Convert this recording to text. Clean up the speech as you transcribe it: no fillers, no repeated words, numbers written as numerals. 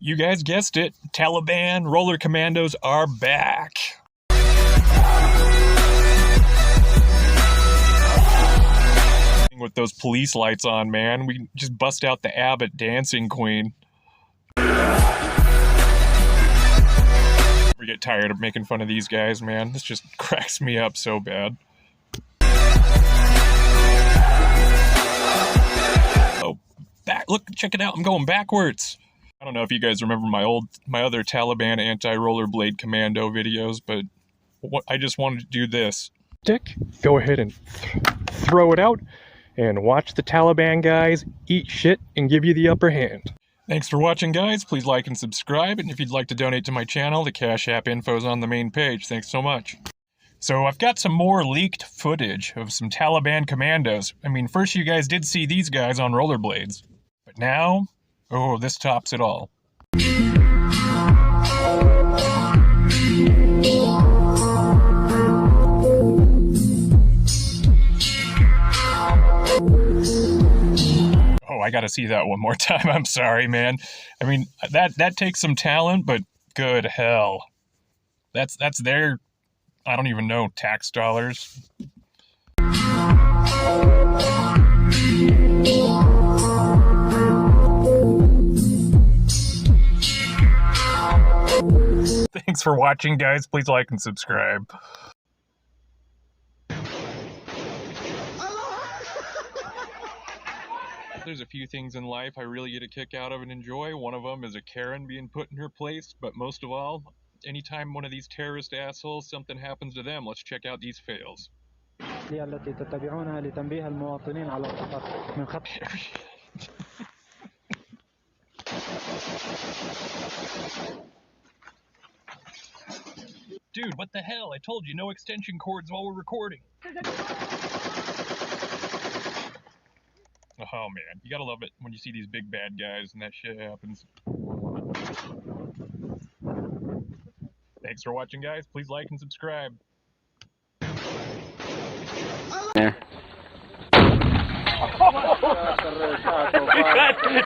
You guys guessed it, Taliban roller commandos are back. With those police lights on, man, we just bust out the Abbott dancing queen. We get tired of making fun of these guys, man. This just cracks me up so bad. Oh, back! Look, check it out. I'm going backwards. I don't know if you guys remember my other Taliban anti-rollerblade commando videos, but I just wanted to do this. Go ahead and throw it out and watch the Taliban guys eat shit and give you the upper hand. Thanks for watching, guys. Please like and subscribe, and if you'd like to donate to my channel, the Cash App info is on the main page. Thanks so much. So I've got some more leaked footage of some Taliban commandos. I mean, first you guys did see these guys on rollerblades, but now, oh, this tops it all. Oh, I gotta see that one more time. I'm sorry, man. I mean, that takes some talent, but good hell. That's their, I don't even know, tax dollars. Thanks for watching, guys. Please like and subscribe. There's a few things in life I really get a kick out of and enjoy. One of them is a Karen being put in her place, but most of all, anytime one of these terrorist assholes, something happens to them, let's check out these fails. Dude, what the hell? I told you, no extension cords while we're recording. Oh man, you gotta love it when you see these big bad guys and that shit happens. Thanks for watching, guys. Please like and subscribe. Yeah.